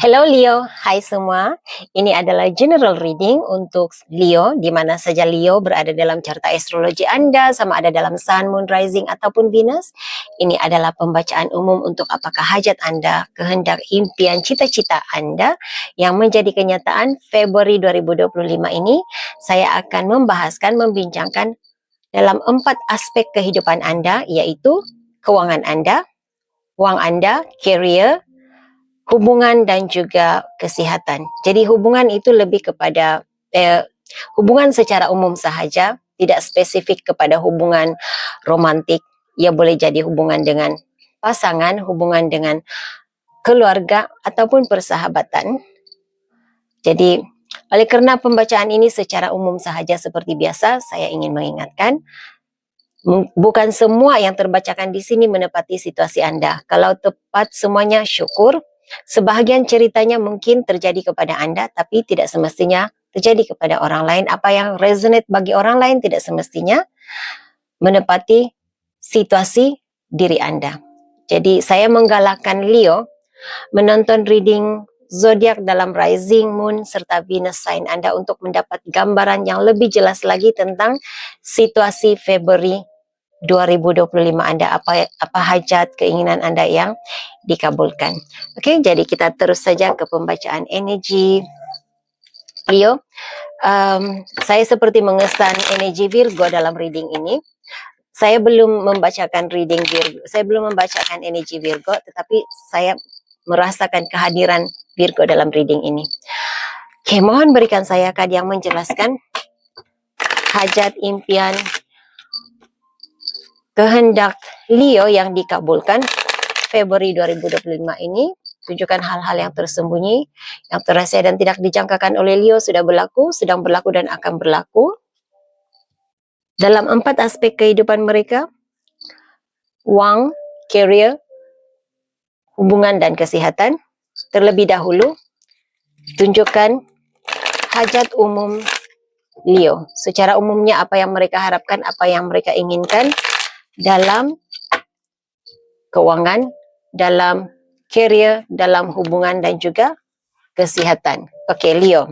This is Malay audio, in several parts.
Hello Leo, hai semua. Ini adalah general reading untuk Leo, di mana saja Leo berada dalam carta astrologi Anda, sama ada dalam Sun, Moon, Rising ataupun Venus. Ini adalah pembacaan umum untuk apakah hajat Anda, kehendak, impian, cita-cita Anda yang menjadi kenyataan Februari 2025 ini. Saya akan membincangkan dalam 4 aspek kehidupan Anda, yaitu keuangan Anda, wang Anda, career, hubungan dan juga kesihatan. Jadi hubungan itu lebih kepada hubungan secara umum sahaja, tidak spesifik kepada hubungan romantik. Ia boleh jadi hubungan dengan pasangan, hubungan dengan keluarga ataupun persahabatan. Jadi oleh kerana pembacaan ini secara umum sahaja seperti biasa, saya ingin mengingatkan bukan semua yang terbacakan di sini menepati situasi Anda. Kalau tepat semuanya, syukur. Sebahagian ceritanya mungkin terjadi kepada Anda, tapi tidak semestinya terjadi kepada orang lain. Apa yang resonate bagi orang lain tidak semestinya menepati situasi diri Anda. Jadi saya menggalakkan Leo menonton reading zodiak dalam rising, moon serta Venus sign Anda untuk mendapat gambaran yang lebih jelas lagi tentang situasi Februari 2025 Anda, apa hajat keinginan Anda yang dikabulkan. Okey, jadi kita terus saja ke pembacaan energi Leo. Saya seperti mengesan energi Virgo dalam reading ini. Saya belum membacakan reading Virgo, saya belum membacakan energi Virgo, tetapi saya merasakan kehadiran Virgo dalam reading ini. Okey, mohon berikan saya kad yang menjelaskan hajat, impian, kehendak Leo yang dikabulkan Februari 2025 ini. Tunjukkan hal-hal yang tersembunyi, yang terasa dan tidak dijangkakan oleh Leo sudah berlaku, sedang berlaku dan akan berlaku dalam 4 aspek kehidupan mereka: wang, career, hubungan dan kesihatan. Terlebih dahulu, tunjukkan hajat umum Leo. Secara umumnya apa yang mereka harapkan, apa yang mereka inginkan dalam keuangan, dalam career, dalam hubungan dan juga kesihatan. Okey, Leo.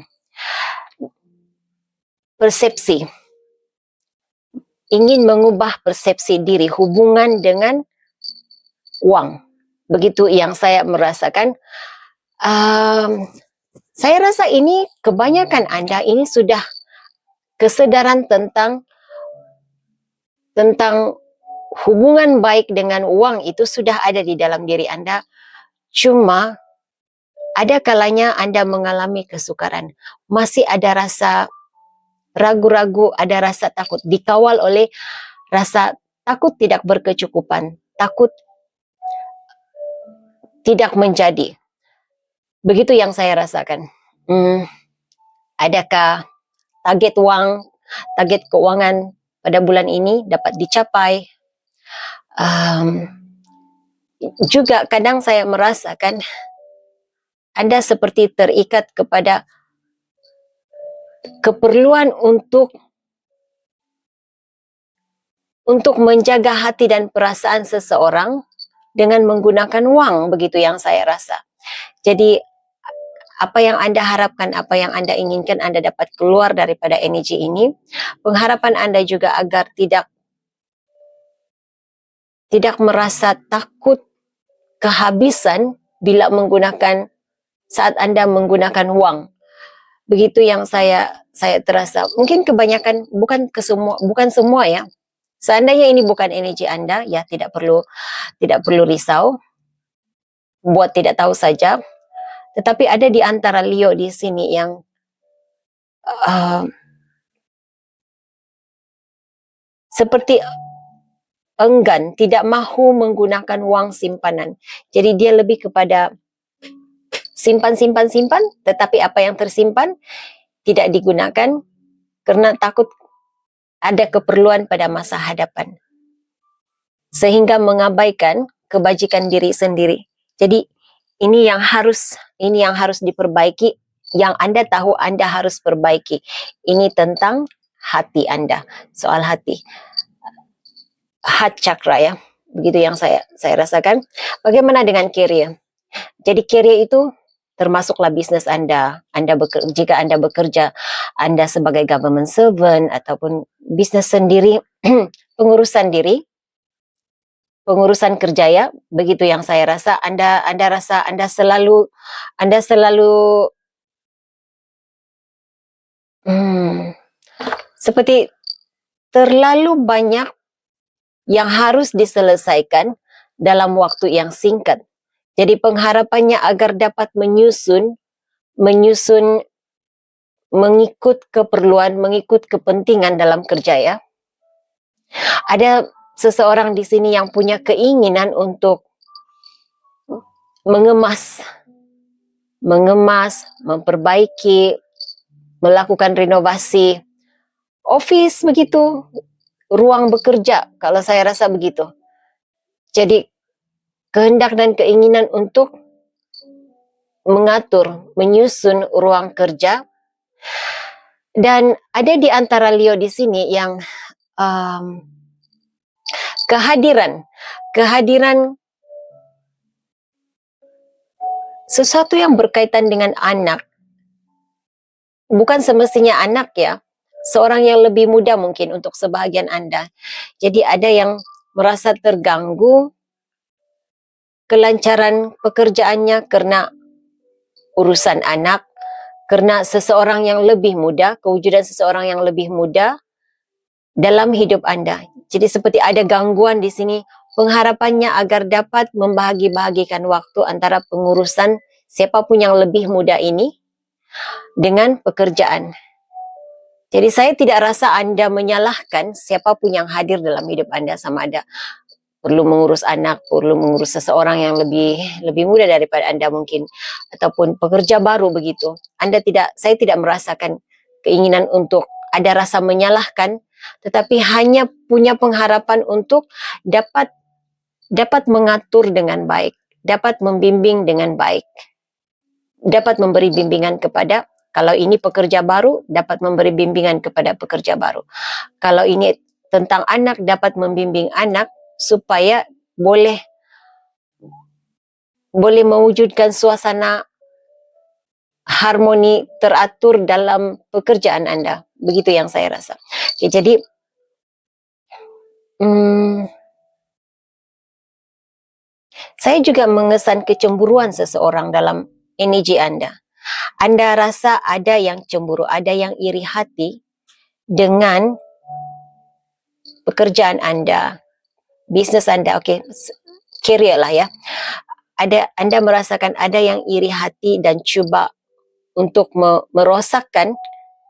Persepsi. Ingin mengubah persepsi diri hubungan dengan wang. Begitu yang saya merasakan. Saya rasa ini kebanyakan Anda ini sudah kesedaran tentang hubungan baik dengan wang itu sudah ada di dalam diri Anda. Cuma ada kalanya Anda mengalami kesukaran. Masih ada rasa ragu-ragu, ada rasa takut. Dikawal oleh rasa takut tidak berkecukupan. Takut tidak menjadi. Begitu yang saya rasakan. Adakah target wang, target keuangan pada bulan ini dapat dicapai? Juga kadang saya merasakan Anda seperti terikat kepada keperluan untuk menjaga hati dan perasaan seseorang dengan menggunakan wang, begitu yang saya rasa. Jadi apa yang Anda harapkan, apa yang Anda inginkan, Anda dapat keluar daripada energi ini. Pengharapan Anda juga agar tidak merasa takut kehabisan bila saat Anda menggunakan wang. Begitu yang saya terasa. Mungkin kebanyakan, bukan semua ya. Seandainya ini bukan energi Anda, ya tidak perlu risau. Buat tidak tahu saja. Tetapi ada di antara Leo di sini yang seperti enggan, tidak mahu menggunakan wang simpanan. Jadi dia lebih kepada simpan, tetapi apa yang tersimpan tidak digunakan kerana takut ada keperluan pada masa hadapan. Sehingga mengabaikan kebajikan diri sendiri. Jadi ini yang harus diperbaiki, yang Anda tahu Anda harus perbaiki. Ini tentang hati Anda, soal hati. Heart chakra ya. Begitu yang saya rasakan. Bagaimana dengan career? Jadi career itu termasuklah bisnes Anda. Jika Anda bekerja, Anda sebagai government servant ataupun bisnes sendiri, pengurusan kerja ya, begitu yang saya rasa. Anda rasa Anda selalu seperti terlalu banyak yang harus diselesaikan dalam waktu yang singkat. Jadi pengharapannya agar dapat menyusun mengikut keperluan, mengikut kepentingan dalam kerja ya. Ada seseorang di sini yang punya keinginan untuk mengemas, memperbaiki, melakukan renovasi office begitu, ruang bekerja, kalau saya rasa begitu. Jadi kehendak dan keinginan untuk mengatur, menyusun ruang kerja. Dan ada di antara Leo di sini yang kehadiran sesuatu yang berkaitan dengan anak, bukan semestinya anak ya, seorang yang lebih muda mungkin untuk sebahagian Anda. Jadi ada yang merasa terganggu kelancaran pekerjaannya karena urusan anak, karena seseorang yang lebih muda, kewujudan seseorang yang lebih muda dalam hidup Anda. Jadi seperti ada gangguan di sini, pengharapannya agar dapat membagi-bagikan waktu antara pengurusan siapapun yang lebih muda ini dengan pekerjaan. Jadi saya tidak rasa Anda menyalahkan siapapun yang hadir dalam hidup Anda, sama ada perlu mengurus anak, perlu mengurus seseorang yang lebih muda daripada Anda mungkin, ataupun pekerja baru begitu. Saya tidak merasakan keinginan untuk ada rasa menyalahkan, tetapi hanya punya pengharapan untuk dapat mengatur dengan baik, dapat membimbing dengan baik, dapat memberi bimbingan kepada, kalau ini pekerja baru, dapat memberi bimbingan kepada pekerja baru. Kalau ini tentang anak, dapat membimbing anak supaya boleh mewujudkan suasana harmoni teratur dalam pekerjaan Anda. Begitu yang saya rasa. Jadi saya juga mengesan kecemburuan seseorang dalam energi Anda. Anda rasa ada yang cemburu, ada yang iri hati dengan pekerjaan Anda, bisnes Anda, career lah ya. Anda merasakan ada yang iri hati dan cuba untuk merosakkan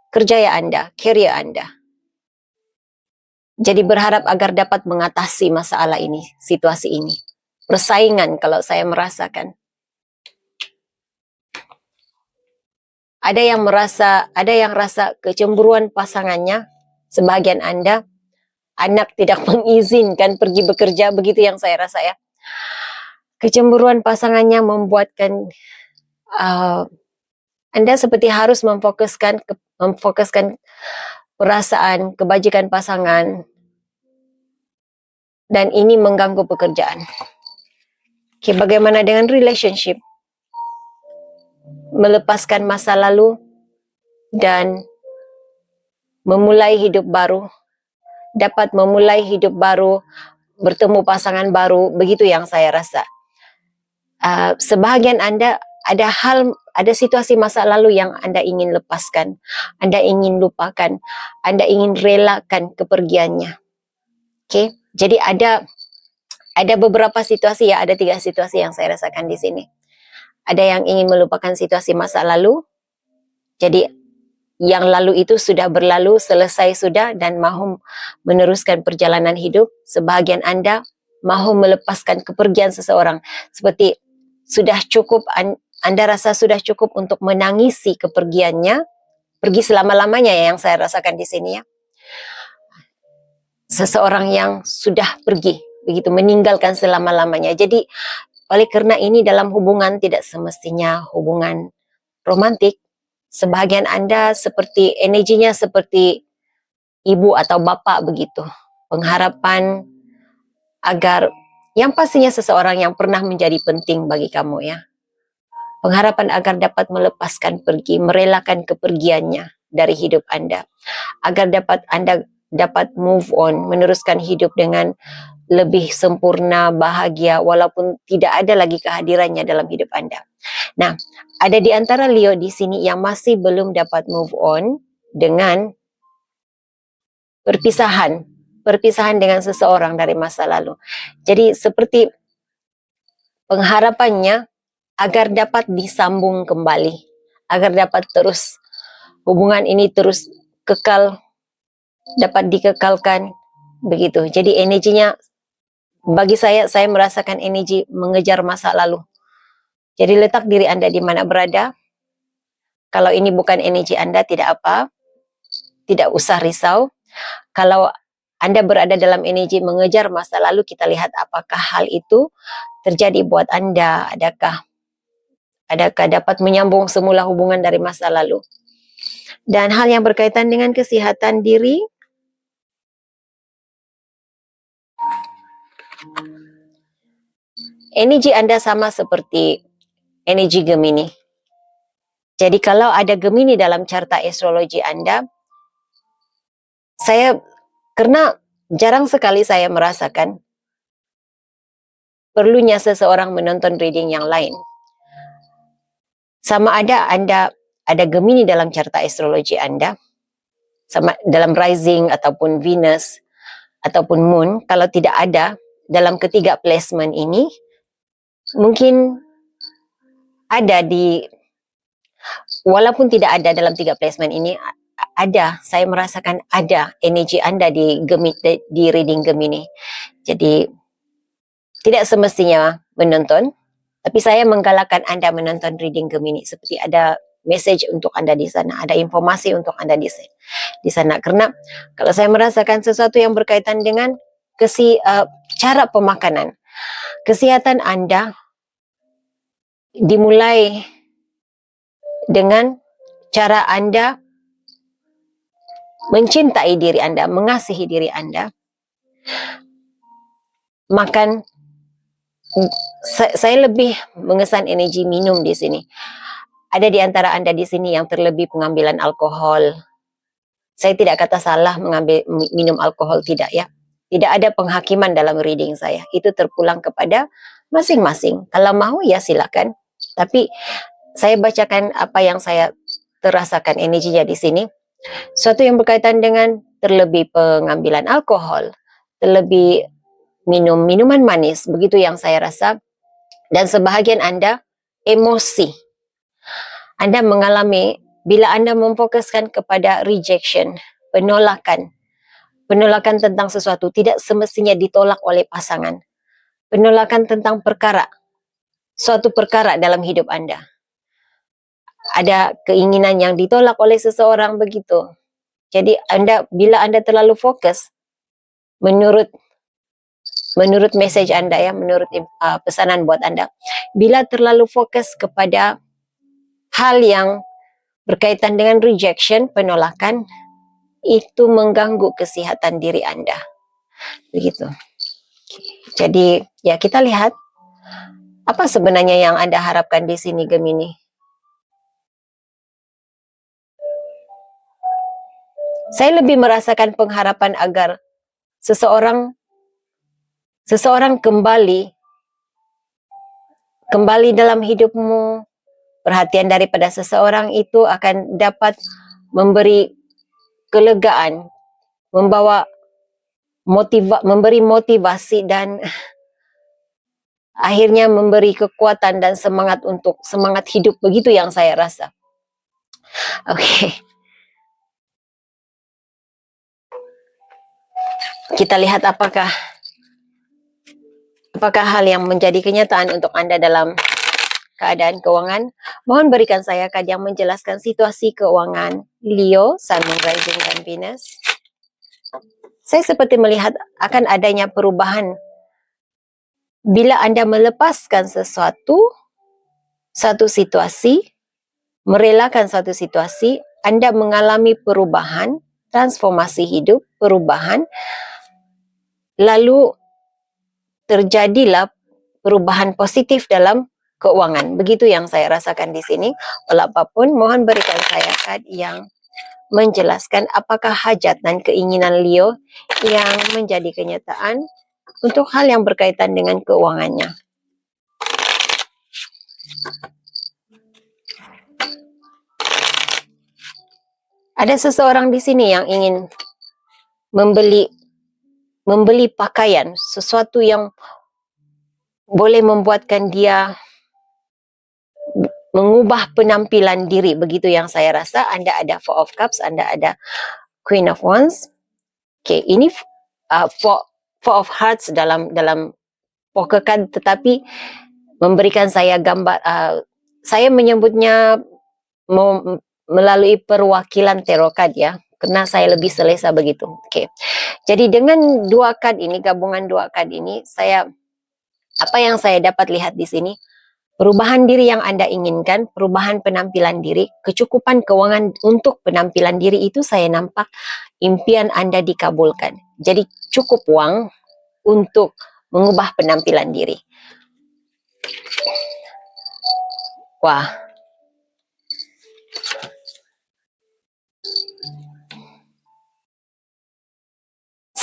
kerjaya Anda, career Anda. Jadi berharap agar dapat mengatasi masalah ini, situasi ini. Persaingan kalau saya merasakan. Ada yang rasa kecemburuan pasangannya, sebagian Anda, anak tidak mengizinkan pergi bekerja, begitu yang saya rasa ya. Kecemburuan pasangannya membuatkan Anda seperti harus memfokuskan perasaan, kebajikan pasangan, dan ini mengganggu pekerjaan. Bagaimana dengan relationship? Melepaskan masa lalu dan memulai hidup baru, dapat memulai hidup baru, bertemu pasangan baru, begitu yang saya rasa. Sebahagian Anda ada situasi masa lalu yang Anda ingin lepaskan, Anda ingin lupakan, Anda ingin relakan kepergiannya. Jadi ada beberapa situasi ya, ada 3 situasi yang saya rasakan di sini. Ada yang ingin melupakan situasi masa lalu, jadi yang lalu itu sudah berlalu, selesai sudah, dan mahu meneruskan perjalanan hidup. Sebahagian Anda mahu melepaskan kepergian seseorang, seperti sudah cukup, Anda rasa sudah cukup untuk menangisi kepergiannya, pergi selama-lamanya ya, yang saya rasakan di sini ya. Seseorang yang sudah pergi, begitu, meninggalkan selama-lamanya. Jadi oleh karena ini dalam hubungan tidak semestinya hubungan romantik. Sebahagian Anda seperti energinya seperti ibu atau bapak begitu. Pengharapan agar yang pastinya seseorang yang pernah menjadi penting bagi kamu ya. Pengharapan agar dapat melepaskan pergi, merelakan kepergiannya dari hidup Anda. Agar Anda dapat move on, meneruskan hidup dengan lebih sempurna, bahagia, walaupun tidak ada lagi kehadirannya dalam hidup Anda. Nah, ada di antara Leo di sini yang masih belum dapat move on dengan perpisahan dengan seseorang dari masa lalu. Jadi seperti pengharapannya agar dapat disambung kembali, agar dapat terus hubungan ini terus kekal, dapat dikekalkan begitu. Jadi energinya bagi saya merasakan energi mengejar masa lalu. Jadi letak diri Anda di mana berada. Kalau ini bukan energi Anda, tidak apa, tidak usah risau. Kalau Anda berada dalam energi mengejar masa lalu, kita lihat apakah hal itu terjadi buat Anda. Adakah dapat menyambung semula hubungan dari masa lalu. Dan hal yang berkaitan dengan kesihatan diri, energi Anda sama seperti energi Gemini. Jadi kalau ada Gemini dalam carta astrologi Anda, karena jarang sekali saya merasakan perlunya seseorang menonton reading yang lain. Sama ada Anda ada Gemini dalam carta astrologi Anda, sama dalam rising ataupun Venus ataupun Moon, kalau tidak ada dalam ketiga placement ini, mungkin ada walaupun tidak ada dalam tiga placement ini, saya merasakan ada energi Anda di reading Gemini. Jadi tidak semestinya menonton, tapi saya menggalakkan Anda menonton reading Gemini, seperti ada message untuk Anda di sana, ada informasi untuk Anda di sana. Karena kalau saya merasakan sesuatu yang berkaitan dengan cara pemakanan, kesehatan Anda dimulai dengan cara Anda mencintai diri Anda, mengasihi diri Anda. Makan, saya lebih mengesan energi minum di sini. Ada di antara Anda di sini yang terlebih pengambilan alkohol. Saya tidak kata salah minum alkohol, tidak ya. Tidak ada penghakiman dalam reading saya. Itu terpulang kepada masing-masing. Kalau mau ya silakan. Tapi saya bacakan apa yang saya terasakan energinya di sini. Suatu yang berkaitan dengan terlebih pengambilan alkohol, terlebih minum minuman manis, begitu yang saya rasa. Dan sebahagian Anda emosi. Anda mengalami bila Anda memfokuskan kepada rejection, penolakan tentang sesuatu, tidak semestinya ditolak oleh pasangan. Penolakan tentang suatu perkara dalam hidup Anda. Ada keinginan yang ditolak oleh seseorang begitu. Jadi bila Anda terlalu fokus, menurut message Anda ya, menurut pesanan buat Anda, bila terlalu fokus kepada hal yang berkaitan dengan rejection, penolakan, itu mengganggu kesehatan diri Anda. Begitu. Jadi ya kita lihat apa sebenarnya yang Anda harapkan di sini Gemini. Saya lebih merasakan pengharapan agar seseorang kembali dalam hidupmu. Perhatian daripada seseorang itu akan dapat memberi kelegaan, memberi motivasi dan akhirnya memberi kekuatan dan semangat hidup, begitu yang saya rasa. Oke. Kita lihat apakah hal yang menjadi kenyataan untuk Anda dalam keadaan keuangan. Mohon berikan saya kad yang menjelaskan situasi keuangan Leo, Sun, Moon, Rising, dan Venus. Saya seperti melihat akan adanya perubahan bila Anda melepaskan satu situasi, merelakan satu situasi, Anda mengalami perubahan, transformasi hidup, perubahan, lalu terjadilah perubahan positif dalam keuangan. Begitu yang saya rasakan di sini. Walaupun mohon berikan saya kad yang menjelaskan apakah hajat dan keinginan Leo yang menjadi kenyataan untuk hal yang berkaitan dengan keuangannya. Ada seseorang di sini yang ingin membeli pakaian, sesuatu yang boleh membuatkan dia mengubah penampilan diri. Begitu yang saya rasa. Anda ada Four of Cups, Anda ada Queen of Wands. Okay, ini Four of Hearts dalam poker card, tetapi memberikan saya gambar, saya menyebutnya melalui perwakilan tarot card ya, karena saya lebih selesa begitu. Okay. Jadi dengan dua card ini, gabungan dua card ini, apa yang saya dapat lihat di sini, perubahan diri yang Anda inginkan, perubahan penampilan diri, kecukupan keuangan untuk penampilan diri itu saya nampak impian Anda dikabulkan. Jadi cukup uang untuk mengubah penampilan diri. Wah.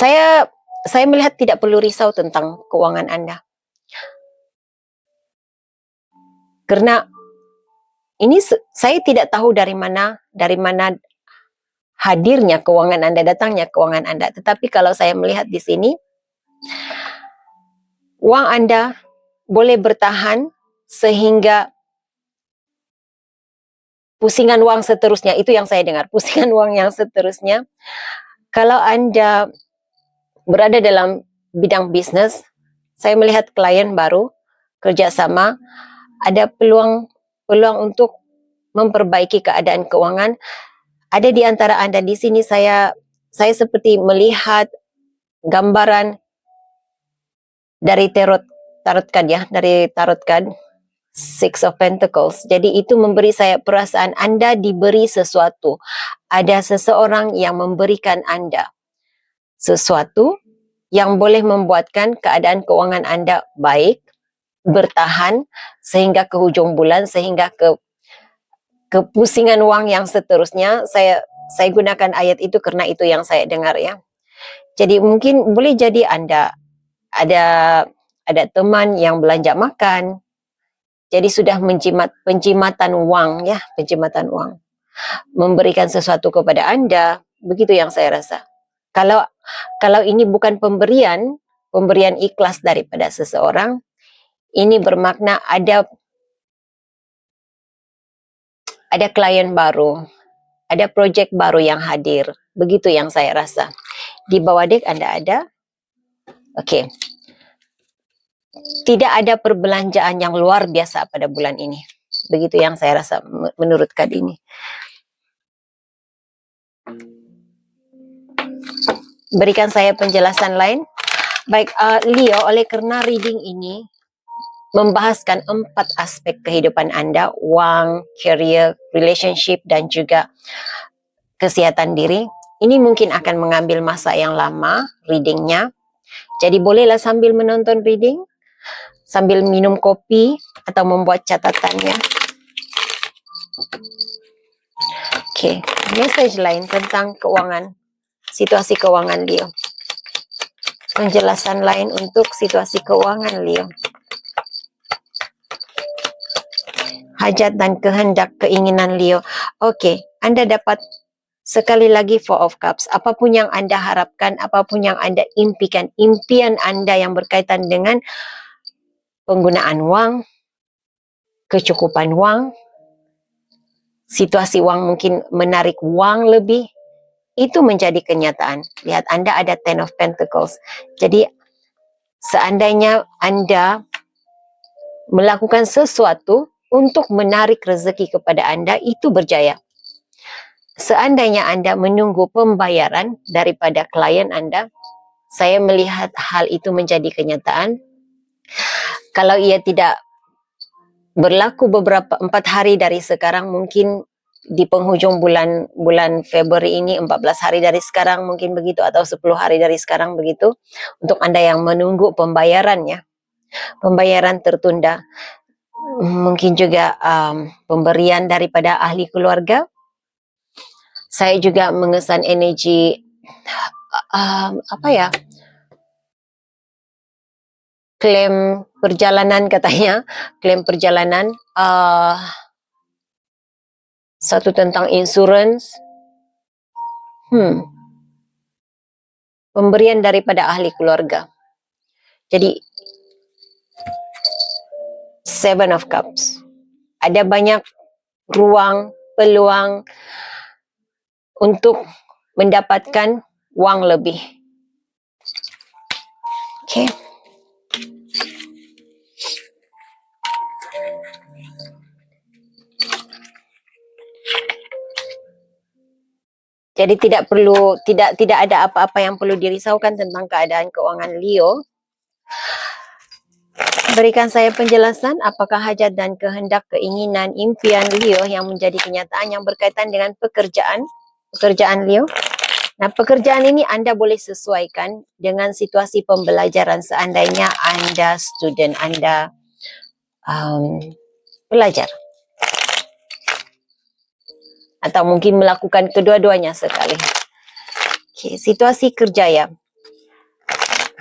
Saya melihat tidak perlu risau tentang keuangan Anda. Karena ini saya tidak tahu dari mana hadirnya keuangan Anda, datangnya keuangan Anda. Tetapi kalau saya melihat di sini, uang Anda boleh bertahan sehingga pusingan uang seterusnya, itu yang saya dengar, pusingan uang yang seterusnya. Kalau Anda berada dalam bidang bisnis, saya melihat klien baru, kerjasama, ada peluang untuk memperbaiki keadaan keuangan. Ada di antara Anda di sini, saya seperti melihat gambaran dari tarot card ya, dari tarot card Six of Pentacles. Jadi itu memberi saya perasaan Anda diberi sesuatu. Ada seseorang yang memberikan Anda sesuatu yang boleh membuatkan keadaan keuangan Anda baik, bertahan sehingga ke hujung bulan, sehingga ke pusingan uang yang seterusnya. Saya gunakan ayat itu karena itu yang saya dengar ya. Jadi mungkin boleh jadi Anda ada teman yang belanja makan, jadi sudah penjimatan uang ya, penjimatan uang, memberikan sesuatu kepada Anda. Begitu yang saya rasa. Kalau ini bukan pemberian ikhlas daripada seseorang, ini bermakna ada klien baru, ada project baru yang hadir. Begitu yang saya rasa. Di bawah deck Anda ada. Oke. Tidak ada perbelanjaan yang luar biasa pada bulan ini. Begitu yang saya rasa menurut kad ini. Berikan saya penjelasan lain. Baik, Leo, oleh karena reading ini membahaskan 4 aspek kehidupan Anda, uang, career, relationship, dan juga kesehatan diri. Ini mungkin akan mengambil masa yang lama readingnya. Jadi bolehlah sambil menonton reading, sambil minum kopi, atau membuat catatannya. Oke, message lain tentang keuangan, situasi keuangan Leo. Penjelasan lain untuk situasi keuangan Leo. Hajat dan kehendak, keinginan Leo. Oke, Anda dapat sekali lagi Four of Cups. Apapun yang Anda harapkan, apapun yang Anda impikan, impian Anda yang berkaitan dengan penggunaan uang, kecukupan uang, situasi uang, mungkin menarik uang lebih, itu menjadi kenyataan. Lihat, Anda ada Ten of Pentacles. Jadi, seandainya Anda melakukan sesuatu untuk menarik rezeki kepada Anda, itu berjaya. Seandainya Anda menunggu pembayaran daripada klien Anda, saya melihat hal itu menjadi kenyataan. Kalau ia tidak berlaku 4 hari dari sekarang, mungkin di penghujung bulan Februari ini, 14 hari dari sekarang mungkin begitu, atau 10 hari dari sekarang begitu, untuk Anda yang menunggu pembayarannya, pembayaran tertunda. mungkin juga pemberian daripada ahli keluarga. Saya juga mengesan energi klaim perjalanan katanya, klaim perjalanan, satu tentang insurans, pemberian daripada ahli keluarga. Jadi Seven of Cups, ada banyak ruang, peluang untuk mendapatkan wang lebih. Okay. Jadi tidak ada apa-apa yang perlu dirisaukan tentang keadaan keuangan Leo. Berikan saya penjelasan apakah hajat dan kehendak, keinginan, impian Leo yang menjadi kenyataan yang berkaitan dengan pekerjaan Leo. Nah, pekerjaan ini Anda boleh sesuaikan dengan situasi pembelajaran seandainya Anda student, Anda pelajar. Atau mungkin melakukan kedua-duanya sekali. Okay, situasi kerja ya.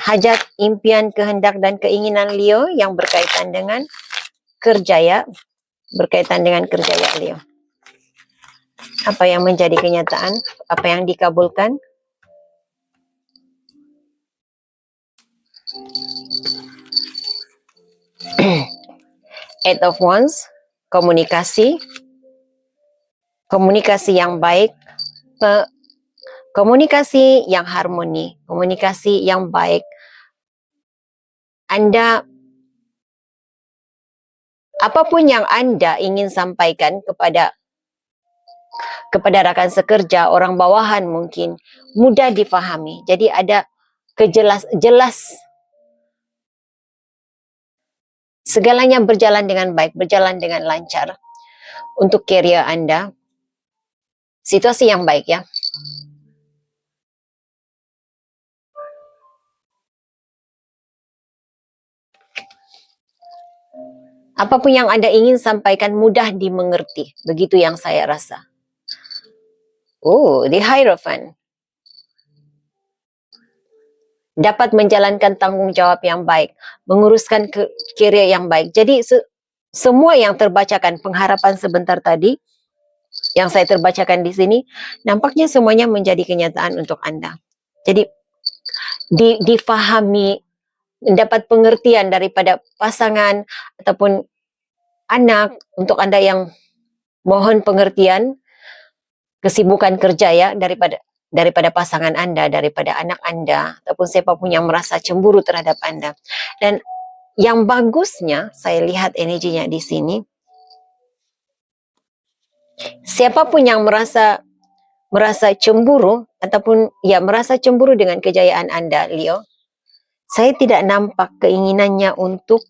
Hajat, impian, kehendak dan keinginan Leo yang berkaitan dengan kerja ya. Berkaitan dengan kerja ya Leo. Apa yang menjadi kenyataan? Apa yang dikabulkan? Eight of Wands, komunikasi yang baik, komunikasi yang harmoni, komunikasi yang baik. Anda, apapun yang Anda ingin sampaikan kepada rekan sekerja, orang bawahan mungkin, mudah difahami. Jadi ada jelas. Segalanya berjalan dengan baik, berjalan dengan lancar. Untuk career Anda, situasi yang baik ya. Apapun yang Anda ingin sampaikan mudah dimengerti. Begitu yang saya rasa. Oh, the Hierophant. Dapat menjalankan tanggung jawab yang baik. Menguruskan career yang baik. Jadi semua yang terbacakan, pengharapan sebentar tadi, yang saya terbacakan di sini, nampaknya semuanya menjadi kenyataan untuk Anda. Jadi difahami, mendapat pengertian daripada pasangan ataupun anak. Untuk Anda yang mohon pengertian, kesibukan kerja ya daripada pasangan Anda, daripada anak Anda, ataupun siapapun yang merasa cemburu terhadap Anda. Dan yang bagusnya, saya lihat energinya di sini, siapapun yang merasa cemburu ataupun ya merasa cemburu dengan kejayaan Anda, Leo, saya tidak nampak keinginannya untuk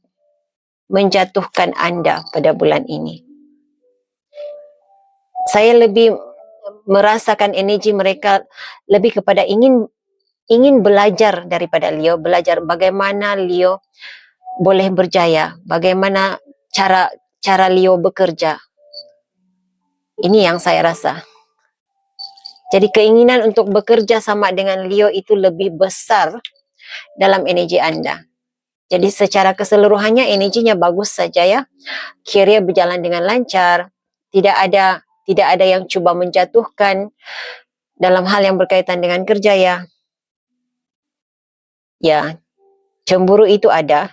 menjatuhkan Anda pada bulan ini. Saya lebih merasakan energi mereka lebih kepada ingin belajar daripada Leo, belajar bagaimana Leo boleh berjaya, bagaimana cara Leo bekerja. Ini yang saya rasa. Jadi keinginan untuk bekerja sama dengan Leo itu lebih besar dalam energi Anda. Jadi secara keseluruhannya energinya bagus saja ya. Career berjalan dengan lancar, tidak ada yang cuba menjatuhkan dalam hal yang berkaitan dengan kerja ya. Ya, cemburu itu ada.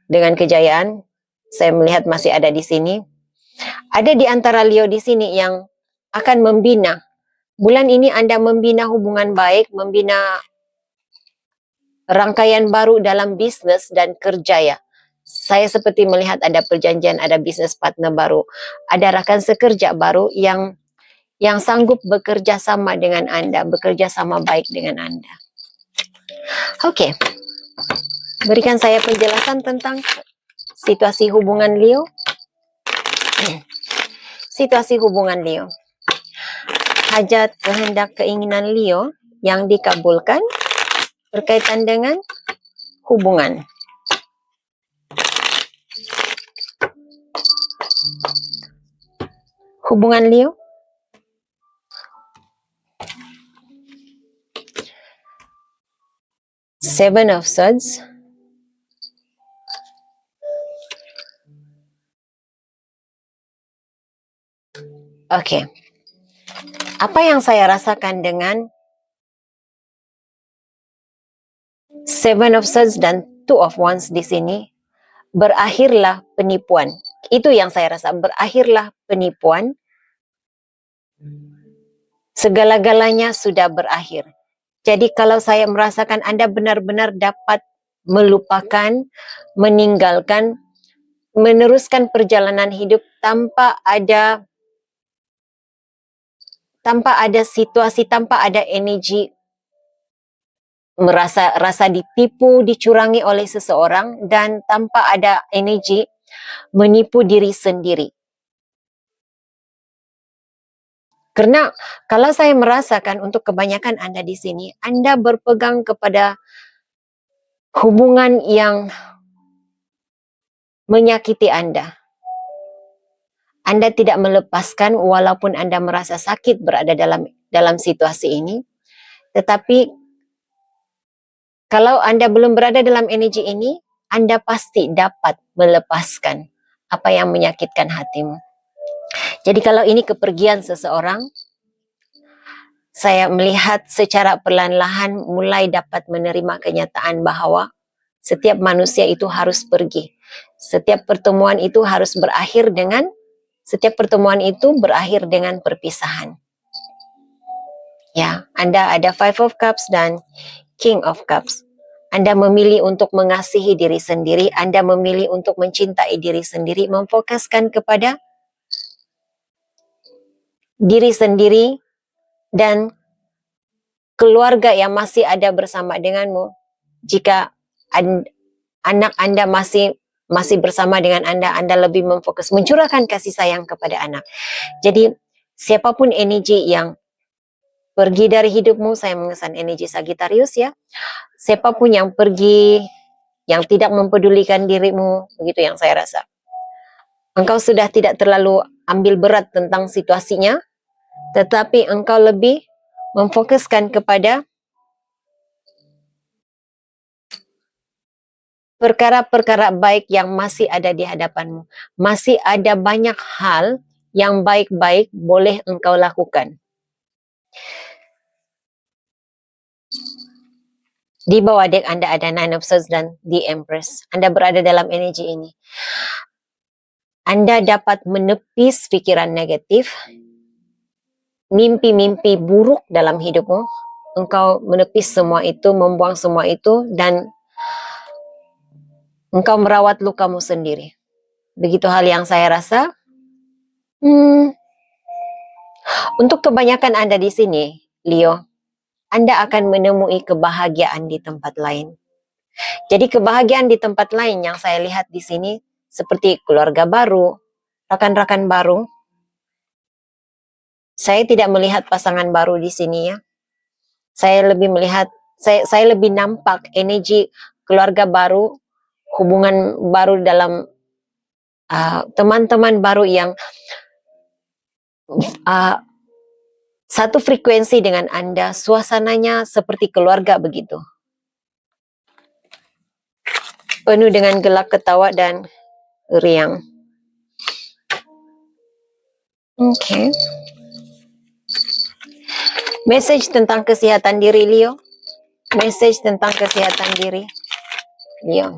Dengan kejayaan, saya melihat masih ada di sini. Ada di antara Leo di sini yang akan membina. Bulan ini Anda membina hubungan baik, membina rangkaian baru dalam bisnis dan kerja ya. Saya seperti melihat ada perjanjian, ada bisnis partner baru, ada rakan sekerja baru yang sanggup bekerja sama dengan Anda, bekerja sama baik dengan Anda. Oke. Berikan saya penjelasan tentang situasi hubungan Leo. Situasi hubungan Leo. Hajat, kehendak, keinginan Leo yang dikabulkan berkaitan dengan hubungan. Hubungan Leo. Seven of Swords. Oke. Apa yang saya rasakan dengan Seven of Swords dan Two of Wands di sini, berakhirlah penipuan. Itu yang saya rasa, berakhirlah penipuan. Segala-galanya sudah berakhir. Jadi kalau saya merasakan Anda benar-benar dapat melupakan, meninggalkan, meneruskan perjalanan hidup tanpa ada situasi, tanpa ada energi rasa ditipu, dicurangi oleh seseorang, dan tanpa ada energi menipu diri sendiri. Karena kalau saya merasakan untuk kebanyakan Anda di sini, Anda berpegang kepada hubungan yang menyakiti Anda. Anda tidak melepaskan walaupun Anda merasa sakit berada dalam situasi ini. Tetapi kalau Anda belum berada dalam energi ini, Anda pasti dapat melepaskan apa yang menyakitkan hatimu. Jadi kalau ini kepergian seseorang, saya melihat secara perlahan-lahan mulai dapat menerima kenyataan bahwa setiap manusia itu harus pergi. Setiap pertemuan itu berakhir dengan perpisahan. Ya, Anda ada Five of Cups dan King of Cups. Anda memilih untuk mengasihi diri sendiri, Anda memilih untuk mencintai diri sendiri, memfokuskan kepada diri sendiri dan keluarga yang masih ada bersama denganmu. Jika anak Anda masih bersama dengan Anda lebih memfokus mencurahkan kasih sayang kepada anak. Jadi siapapun energi yang pergi dari hidupmu, saya mengesan energi Sagittarius ya. Siapapun yang pergi, yang tidak mempedulikan dirimu, begitu yang saya rasa. Engkau sudah tidak terlalu ambil berat tentang situasinya, tetapi engkau lebih memfokuskan kepada perkara-perkara baik yang masih ada di hadapanmu. Masih ada banyak hal yang baik-baik boleh engkau lakukan. Di bawah dek Anda ada Nine of Swords dan The Empress. Anda berada dalam energi ini. Anda dapat menepis pikiran negatif, mimpi-mimpi buruk dalam hidupmu. Engkau menepis semua itu, membuang semua itu, dan engkau merawat lukamu sendiri. Begitu hal yang saya rasa. Untuk kebanyakan Anda di sini, Leo, Anda akan menemui kebahagiaan di tempat lain. Jadi kebahagiaan di tempat lain yang saya lihat di sini seperti keluarga baru, rakan-rakan baru. Saya tidak melihat pasangan baru di sini ya. Saya lebih melihat, saya lebih nampak energi keluarga baru, hubungan baru dalam teman-teman baru yang satu frekuensi dengan Anda, suasananya seperti keluarga begitu. Penuh dengan gelak, ketawa, dan riang. Oke. Message tentang kesehatan diri, Leo. Message tentang kesehatan diri, Leo.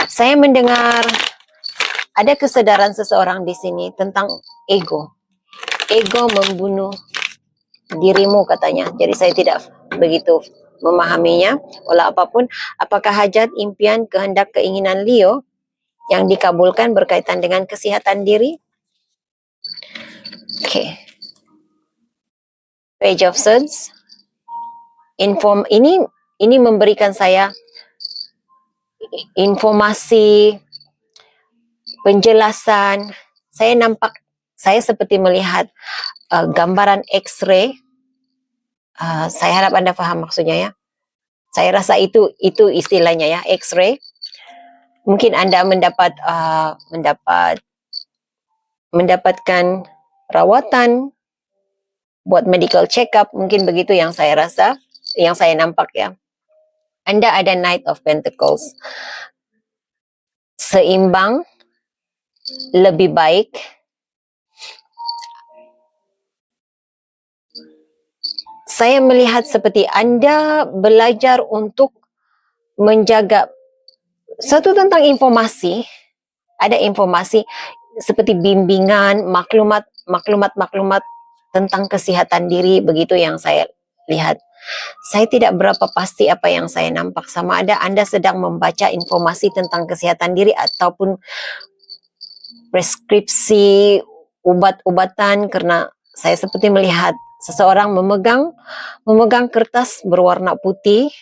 Saya mendengar ada kesadaran seseorang di sini tentang ego. Ego membunuh dirimu katanya. Jadi saya tidak begitu memahaminya. Walau apapun, apakah hajat, impian, kehendak, keinginan Leo yang dikabulkan berkaitan dengan kesehatan diri? Oke. Page of Swords. Ini memberikan saya informasi, penjelasan. Saya seperti melihat gambaran X-ray. Saya harap Anda paham maksudnya ya. Saya rasa itu istilahnya ya, X-ray. Mungkin Anda mendapatkan rawatan buat medical check up, mungkin begitu yang saya rasa, yang saya nampak ya. Anda ada Knight of Pentacles. Seimbang, lebih baik. Saya melihat seperti Anda belajar untuk menjaga satu tentang informasi. Ada informasi seperti bimbingan, maklumat tentang kesehatan diri, begitu yang saya lihat. Saya tidak berapa pasti apa yang saya nampak, sama ada Anda sedang membaca informasi tentang kesehatan diri ataupun preskripsi obat-obatan, karena saya seperti melihat seseorang memegang kertas berwarna putih.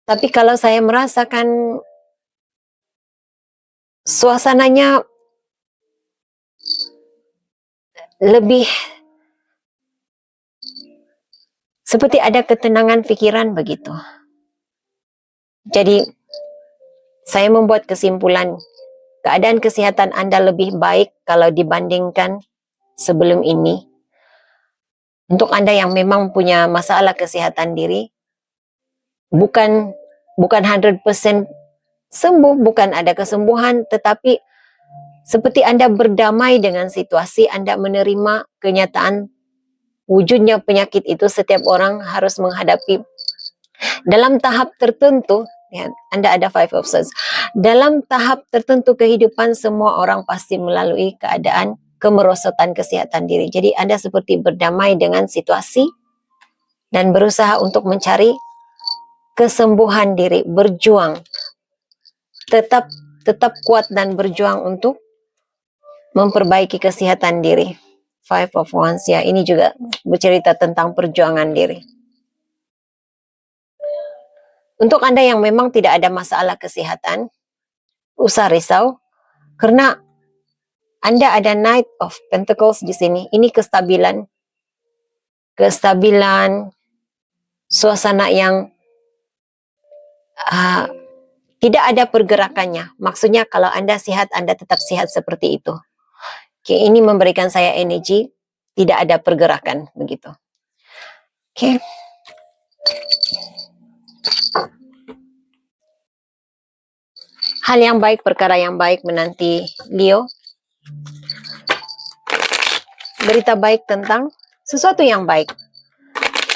Tapi kalau saya merasakan suasananya lebih seperti ada ketenangan pikiran begitu. Jadi saya membuat kesimpulan, keadaan kesehatan Anda lebih baik kalau dibandingkan sebelum ini. Untuk Anda yang memang punya masalah kesehatan diri, bukan 100% sembuh, bukan ada kesembuhan, tetapi seperti Anda berdamai dengan situasi, Anda menerima kenyataan wujudnya penyakit itu. Setiap orang harus menghadapi dalam tahap tertentu. Ya, Anda ada Five of Swords. Dalam tahap tertentu kehidupan, semua orang pasti melalui keadaan kemerosotan kesehatan diri. Jadi Anda seperti berdamai dengan situasi dan berusaha untuk mencari kesembuhan diri, berjuang. Tetap kuat dan berjuang untuk memperbaiki kesehatan diri. Five of Wands ya, ini juga bercerita tentang perjuangan diri. Untuk Anda yang memang tidak ada masalah kesehatan, usah risau, karena Anda ada Knight of Pentacles di sini. Ini kestabilan, suasana yang tidak ada pergerakannya. Maksudnya kalau Anda sehat, Anda tetap sehat seperti itu. Oke, ini memberikan saya energi, tidak ada pergerakan begitu. Oke. Hal yang baik, perkara yang baik menanti Leo. Berita baik tentang sesuatu yang baik.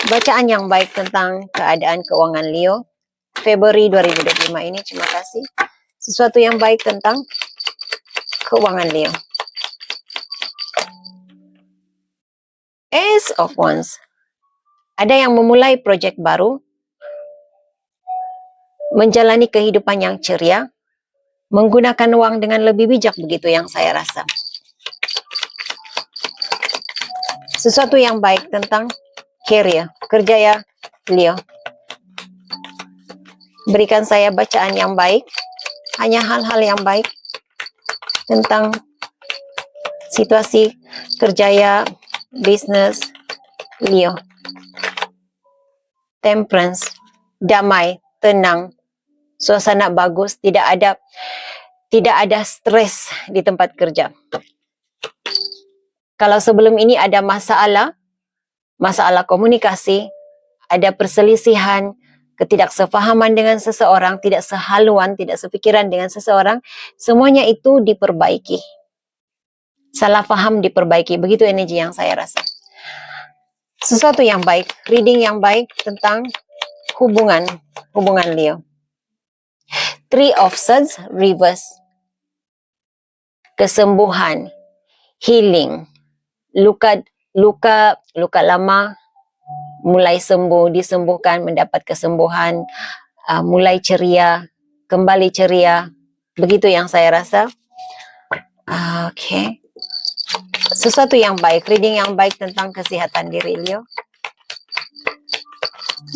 Bacaan yang baik tentang keadaan keuangan Leo Februari 2025 ini. Terima kasih. Sesuatu yang baik tentang keuangan Leo. Ace of Wands. Ada yang memulai proyek baru, menjalani kehidupan yang ceria, menggunakan uang dengan lebih bijak, begitu yang saya rasa. Sesuatu yang baik tentang career, kerja ya Leo. Berikan saya bacaan yang baik, hanya hal-hal yang baik tentang situasi kerja ya, bisnis Leo. Temperance, damai, tenang, suasana bagus, tidak ada stres di tempat kerja. Kalau sebelum ini ada masalah komunikasi, ada perselisihan, ketidaksepahaman dengan seseorang, tidak sehaluan, tidak sepikiran dengan seseorang, semuanya itu diperbaiki. Salah paham diperbaiki, begitu energi yang saya rasa. Sesuatu yang baik, reading yang baik tentang hubungan Leo. Three of Swords reverse. Kesembuhan, healing, luka lama mulai sembuh, disembuhkan, mendapat kesembuhan, mulai ceria, kembali ceria. Begitu yang saya rasa. Oke. Sesuatu yang baik, reading yang baik tentang kesehatan diri Leo.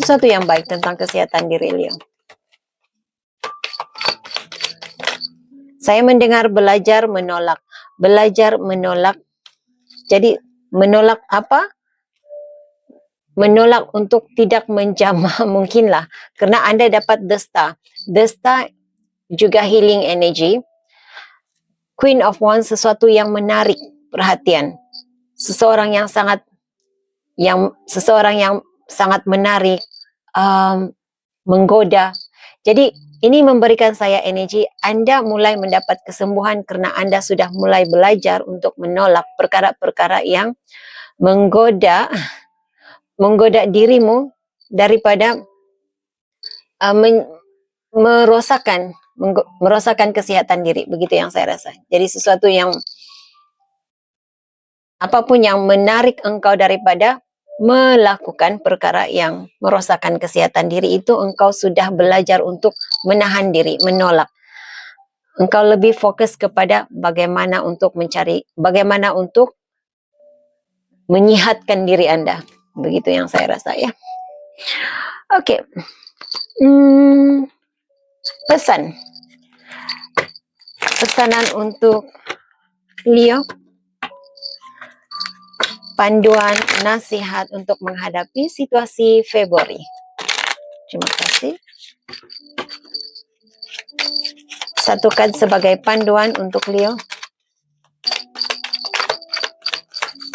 Sesuatu yang baik tentang kesehatan diri Leo. Saya mendengar belajar menolak. Jadi menolak apa? menolak untuk tidak menjamah mungkinlah, kerana anda dapat the star. The star juga healing energy. Queen of Wands sesuatu yang menarik perhatian, seseorang yang sangat menarik, menggoda. Jadi ini memberikan saya energi anda mulai mendapat kesembuhan kerana anda sudah mulai belajar untuk menolak perkara-perkara yang menggoda dirimu daripada merosakkan kesihatan diri. Begitu yang saya rasa. Jadi sesuatu yang apapun yang menarik engkau daripada melakukan perkara yang merosakkan kesihatan diri, itu engkau sudah belajar untuk menahan diri, menolak. Engkau lebih fokus kepada bagaimana untuk menyihatkan diri anda. Begitu yang saya rasa ya. Okey. Pesanan untuk Leo. Panduan nasihat untuk menghadapi situasi Februari. Terima kasih. Satu kad sebagai panduan untuk Leo.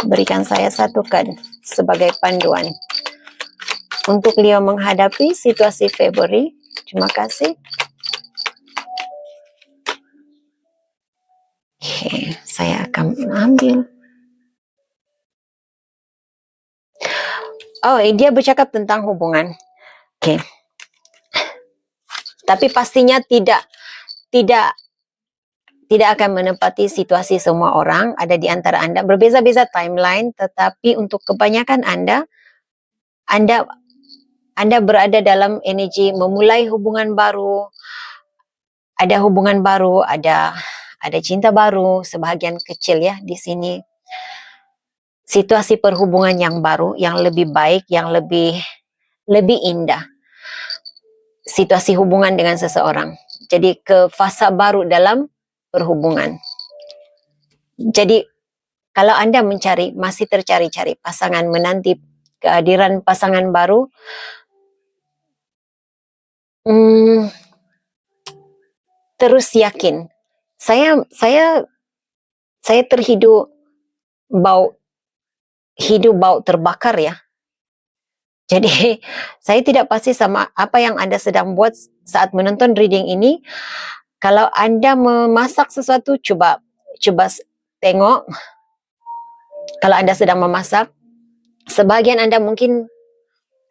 Berikan saya satu kad sebagai panduan untuk Leo menghadapi situasi Februari. Terima kasih. Okey, saya akan ambil. Oh, dia bercakap tentang hubungan. Okey. Tapi pastinya tidak akan menepati situasi semua orang. Ada di antara anda berbeza-beza timeline, tetapi untuk kebanyakan anda berada dalam energi memulai hubungan baru. Ada hubungan baru, ada cinta baru, sebahagian kecil ya di sini. Situasi perhubungan yang baru, yang lebih baik, yang lebih indah. Situasi hubungan dengan seseorang. Jadi ke fasa baru dalam perhubungan. Jadi kalau anda masih tercari-cari pasangan, menanti kehadiran pasangan baru, terus yakin. Saya terhidup bau terbakar ya. Jadi saya tidak pasti sama apa yang anda sedang buat saat menonton reading ini. Kalau anda memasak sesuatu, cuba tengok. Kalau anda sedang memasak, sebahagian anda mungkin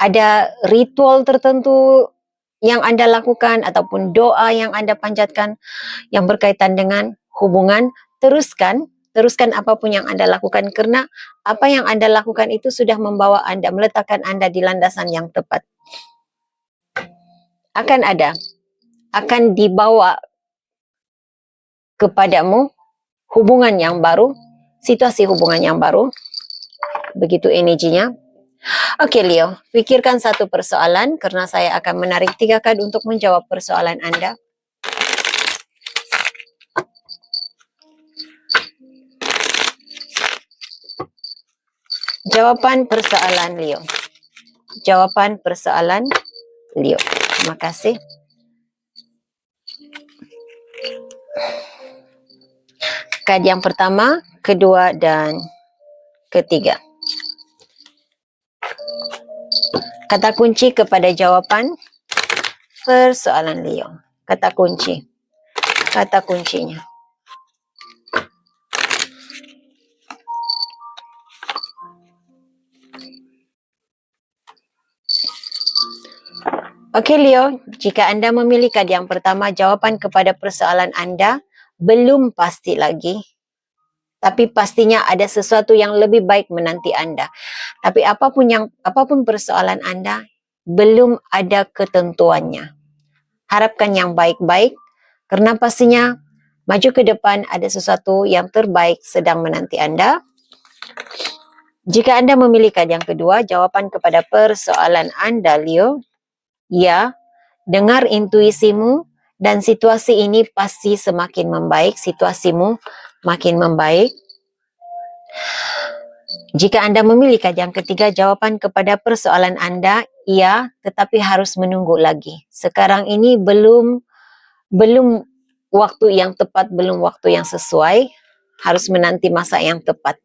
ada ritual tertentu yang anda lakukan ataupun doa yang anda panjatkan yang berkaitan dengan hubungan. Teruskan apapun yang anda lakukan, kerana apa yang anda lakukan itu sudah meletakkan anda di landasan yang tepat. Akan dibawa kepadamu hubungan yang baru, situasi hubungan yang baru. Begitu energinya. Okey Leo, fikirkan satu persoalan kerana saya akan menarik 3 kad untuk menjawab persoalan anda. Jawapan persoalan Leo. Terima kasih. Kad yang pertama, kedua dan ketiga. Kata kunci kepada jawapan persoalan Leo. Kata kuncinya. Okey Leo, jika anda memilih kad yang pertama, jawapan kepada persoalan anda belum pasti lagi. Tapi pastinya ada sesuatu yang lebih baik menanti anda. Tapi apapun persoalan anda, belum ada ketentuannya. Harapkan yang baik-baik, kerana pastinya maju ke depan ada sesuatu yang terbaik sedang menanti anda. Jika anda memilih kad yang kedua, jawapan kepada persoalan anda Leo, ya, dengar intuisimu dan situasi ini pasti semakin membaik, situasimu makin membaik. Jika Anda memilih yang ketiga, jawapan kepada persoalan Anda, iya, tetapi harus menunggu lagi. Sekarang ini belum waktu yang tepat, belum waktu yang sesuai, harus menanti masa yang tepat.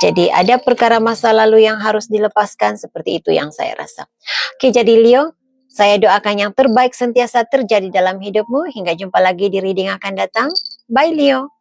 Jadi ada perkara masa lalu yang harus dilepaskan, seperti itu yang saya rasa. Oke, jadi Leo, saya doakan yang terbaik sentiasa terjadi dalam hidupmu. Hingga jumpa lagi di reading akan datang. Bye Leo.